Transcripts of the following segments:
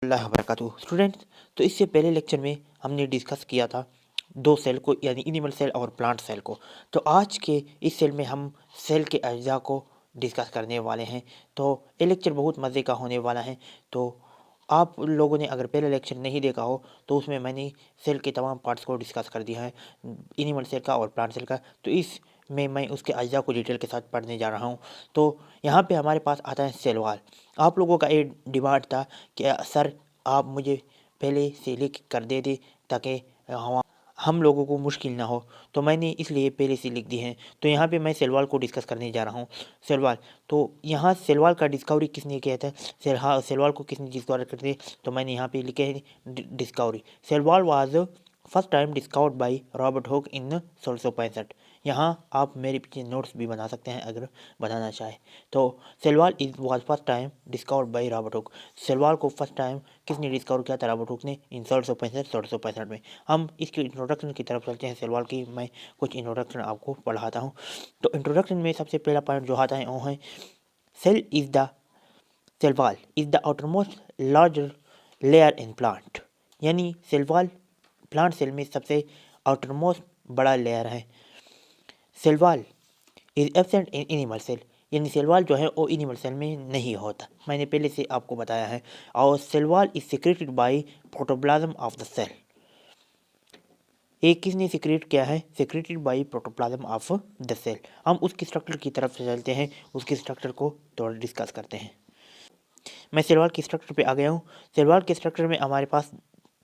अल्लाह वबरकातुहू। Students, तो इससे पहले लेक्चर में हमने डिस्कस किया था दो सेल को, यानी एनिमल सेल और प्लांट सेल को। तो आज के इस सेल में हम सेल के अज्जा को डिस्कस करने वाले हैं। तो ये लेक्चर बहुत मज़े का होने वाला है। तो आप लोगों ने अगर पहला लेक्चर नहीं देखा हो तो उसमें मैंने सेल के तमाम पार्ट्स को डिस्कस कर दिया है, एनिमल सेल का और प्लांट सेल का। तो इस में मैं उसके अज्जा को डिटेल के साथ पढ़ने जा रहा हूँ। तो यहाँ पे हमारे पास आता है सेल वॉल। आप लोगों का एक डिमांड था कि सर आप मुझे पहले से लिख कर दे दे ताकि हम लोगों को मुश्किल ना हो, तो मैंने इसलिए पहले से लिख दी हैं। तो यहाँ पे मैं सेलवाल को डिस्कस करने जा रहा हूँ। सेलवाल, तो यहाँ सेलवाल का डिस्कवरी किसने किया था? सेलवाल को किसने डिस्कवर कर दिया? तो मैंने यहाँ पे लिखे हैं discovery. Cell wall was first time discovered by Robert Hooke in 1665। यहाँ आप मेरे पीछे नोट्स भी बना सकते हैं अगर बनाना चाहे। तो cell wall was first time discovered by Robert hook. Cell wall को फर्स्ट टाइम किसने डिस्कवर किया था? रॉबर्ट हुक ने इन 1665 में। हम इसके इंट्रोडक्शन की तरफ चलते हैं। सेलवाल की मैं कुछ इंट्रोडक्शन आपको पढ़ाता हूँ। तो इंट्रोडक्शन में सबसे पहला पॉइंट जो आता है वो है cell wall is the outermost larger layer in plant. यानी सेलवाल प्लांट सेल में सबसे आउटरमोस्ट बड़ा लेयर है। Cell wall is absent in animal cell, यानी सेलवाल जो है वो एनिमल सेल में नहीं होता, मैंने पहले से आपको बताया है। और cell wall is secreted by protoplasm of the cell. एक किसने सिक्रेट किया है? Secreted by protoplasm of the cell. हम उसकी स्ट्रक्चर की तरफ से चलते हैं, उसकी स्ट्रक्चर को थोड़ा डिस्कस करते हैं। मैं सेलवाल की स्ट्रक्चर पे आ गया हूँ। सेलवाल के स्ट्रक्चर में हमारे पास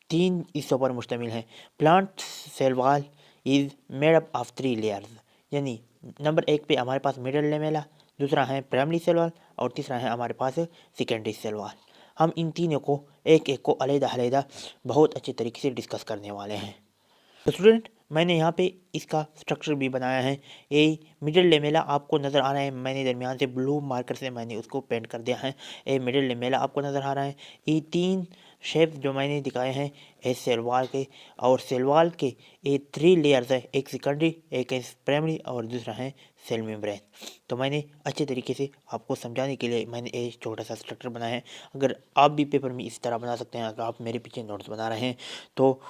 3 हिस्सों पर मुश्तमिल है। Plant cell wall is made up of 3 layers, यानी नंबर 1 पे हमारे पास मिडल लेमेला, दूसरा है प्राइमरी सेलवाल और तीसरा है हमारे पास सेकेंडरी सेलवाल। हम इन तीनों को एक एक को अलग-अलग बहुत अच्छे तरीके से डिस्कस करने वाले हैं। तो स्टूडेंट, मैंने यहाँ पे इसका स्ट्रक्चर भी बनाया है। ये मिडिल लेमेला आपको नज़र आ रहा है, मैंने दरमियान से ब्लू मार्कर से मैंने उसको पेंट कर दिया है। ये मिडिल लेमेला आपको नज़र आ रहा है। ये 3 शेप जो मैंने दिखाए हैं ये सेलवाल के, और सेलवाल के ये 3 लेयर्स है, एक सेकेंडरी, एक है प्राइमरी और दूसरा है सेल मेम्ब्रेन। तो मैंने अच्छे तरीके से आपको समझाने के लिए मैंने एक छोटा सा स्ट्रक्चर बनाया है। अगर आप भी पेपर में इस तरह बना सकते हैं, अगर आप मेरे पीछे नोट्स बना रहे हैं। तो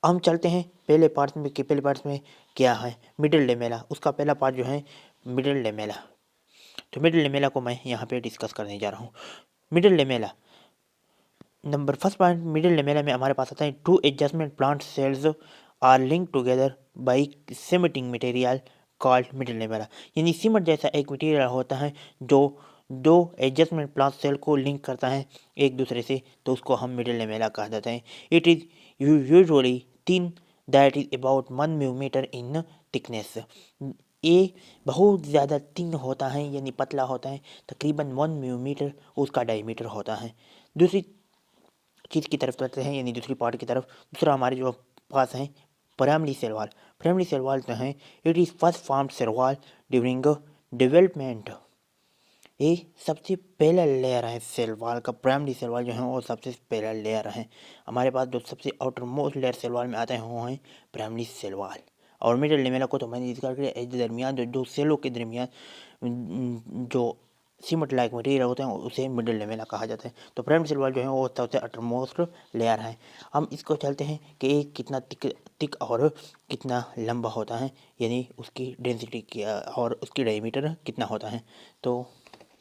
हम चलते हैं पहले पार्ट्स में क्या है मिडिल लेमेला। उसका पहला पार्ट जो है मिडिल लेमेला। तो मिडिल लेमेला को मैं यहाँ पे डिस्कस करने जा रहा हूँ। Middle lamella, number first point, middle lamella में हमारे पास आता है 2 adjacent plant cells are link together by cementing material called middle lamella. यानी सिमट जैसा एक मटेरियल होता है जो 2 एडजस्टमेंट प्लांट सेल को लिंक करता है एक दूसरे से, तो उसको हम मिडिल लेमेला कहा जाता है। It is usually thin that is about 1 millimetre in thickness. ये बहुत ज़्यादा थिन होता है, यानी पतला होता है, तकरीबन 1 मिलीमीटर उसका डायमीटर होता है। दूसरी चीज़ की तरफ चलते हैं, यानी दूसरी पार्ट की तरफ। दूसरा हमारे जो पास है प्राइमरी सेलवाल। प्राइमरी सेलवाल जो है it is first formed cell wall during development. ये सबसे पहला लेयर है सेलवाल का। प्राइमरी सेलवाल जो है वो सबसे पहला लेयर है। हमारे पास जो सबसे आउटर मोस्ट लेयर सेलवाल में आते हैं वो हैं प्राइमरी सेलवाल। और मिडिल लेमेला को तो मैंने जिक्र किया, इस दरमियान जो दो सेलों के दरमियान जो सीमेंट लाइक मटेरियल होते हैं उसे मिडिल लेमेला कहा जाता है। तो प्राइमरी सेलवाल जो है वो सबसे आउटर मोस्ट लेयर है। हम इसको चलते हैं कि ये कितना थिक और कितना लंबा होता है, यानी उसकी डेंसिटी क्या और उसकी डायमीटर कितना होता है। तो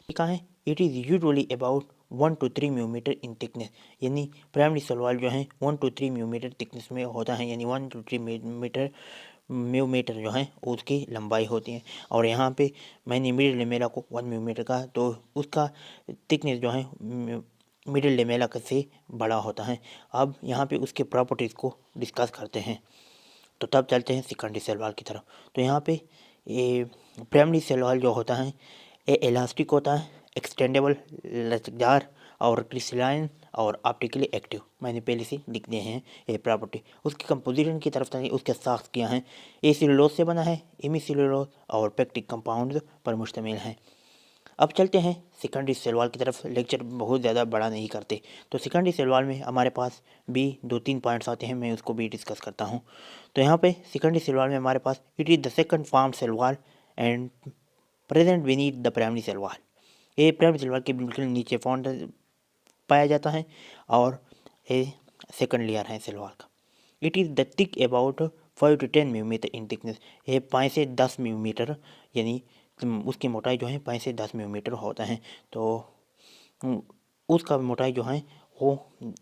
कहाँ है? It is usually about 1 to 3 millimetre in thickness. यानी प्राइमरी सलवार जो है 1 to 3 मिलीमीटर थिकनेस में होता है, यानी 1 to 3 मिलीमीटर जो है उसकी लंबाई होती है। और यहाँ पे मैंने मिडिल लेमेला को 1 मिलीमीटर का, तो उसका थिकनेस जो है मिडिल लेमेला से बड़ा होता है। अब यहाँ पे उसके प्रॉपर्टीज़ को डिस्कस करते हैं। तो तब चलते हैं सेकेंडरी सेलवाल की तरफ। तो यहाँ पे ये प्राइमरी सेलवाल जो होता है ये इलास्टिक होता है, एक्सटेंडेबल, लचकदार और क्रिस्टलाइन और ऑप्टिकली एक्टिव। मैंने पहले से लिख दिए हैं ये प्रॉपर्टी। उसकी कंपोजिशन की तरफ से उसके साथ किया है, ए सेलुलोज से बना है, इमी सेलुलोज और पेक्टिक कंपाउंड पर मुश्तमिल है। अब चलते हैं सेकेंडरी सेलवाल की तरफ। लेक्चर बहुत ज़्यादा बड़ा नहीं करते। तो सेकेंडरी सेलवाल में हमारे पास भी 2-3 पॉइंट्स आते हैं, मैं उसको भी डिस्कस करता हूँ। तो यहाँ पे सेकेंडरी सेलवाल में हमारे पास it is the second form cell wall and present beneath the primary cell wall. ये प्राइमरी सेलवाल के बिल्कुल नीचे फाउंड पाया जाता है और ए सेकंड लेयर है सेल वॉल का। It is the thick about 5 to 10 millimetre in thickness. ये 5 से 10 मिलीमीटर यानी उसकी मोटाई जो है 5 से 10 मिलीमीटर होता है। तो उसका मोटाई जो है वो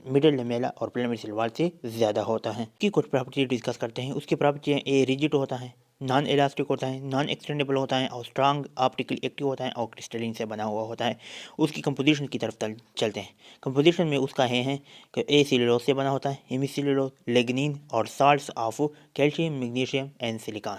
मिडिल लेमेला और प्राइमरी सेल वॉल से ज़्यादा होता है। की कुछ प्रॉपर्टी डिस्कस करते हैं। उसकी प्रॉपर्टी ए रिजिड होता है, नॉन इलास्टिक होता है, नॉन एक्सटेंडेबल होता है और स्ट्रांग ऑप्टिकली एक्टिव होता है और क्रिस्टलिन से बना हुआ होता है। उसकी कंपोजिशन की तरफ चलते हैं। कंपोजिशन में उसका है कि ए सेलुलोज से बना होता है, हेमिसेलुलोज, लिग्निन और salts of calcium, magnesium and silicon.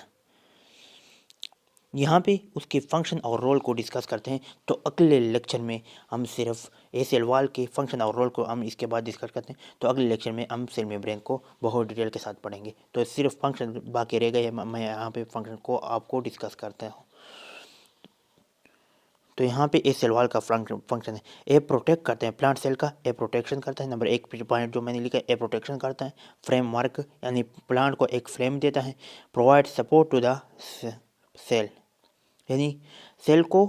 यहाँ पे उसके फंक्शन और रोल को डिस्कस करते हैं। तो अगले लेक्चर में हम सिर्फ ए सेल वॉल के फंक्शन और रोल को हम इसके बाद डिस्कस करते हैं। तो अगले लेक्चर में हम सेल मेम्ब्रेन को बहुत डिटेल के साथ पढ़ेंगे। तो सिर्फ फंक्शन बाकी रह गए, मैं यहाँ पे फंक्शन को आपको डिस्कस करता हूँ। तो यहाँ पे ए सेल वॉल का फंक्शन है, ए प्रोटेक्ट करते हैं प्लांट सेल का, ए प्रोटेक्शन करता है। नंबर 1 पॉइंट जो मैंने लिखा है, ए प्रोटेक्शन करता है। फ्रेम वर्क यानी प्लांट को एक फ्रेम देता है। Provide support to the cell यानी सेल को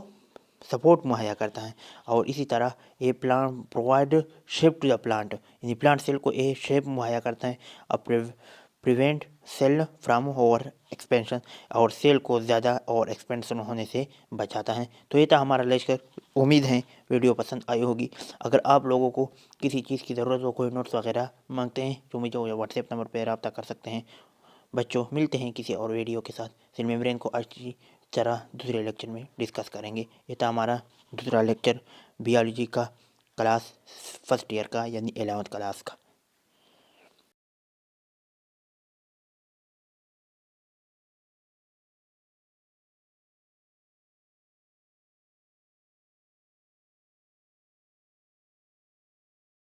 सपोर्ट मुहैया करता है। और इसी तरह a plant provide shape to the plant यानी प्लांट सेल को ए शेप मुहैया करता है। और prevent cell from over expansion और सेल को ज़्यादा और एक्सपेंशन होने से बचाता है। तो ये था हमारा लेक्चर। उम्मीद है वीडियो पसंद आई होगी। अगर आप लोगों को किसी चीज़ की ज़रूरत हो, कोई नोट्स वगैरह मांगते हैं तो मुझे व्हाट्सएप नंबर पर रब्ता कर सकते हैं। बच्चों मिलते हैं किसी और वीडियो के साथ। सेल मेम्ब्रेन को अच्छी तरह दूसरे लेक्चर में डिस्कस करेंगे। ये था हमारा दूसरा लेक्चर बायोलॉजी का क्लास फर्स्ट ईयर का यानी 11th क्लास का।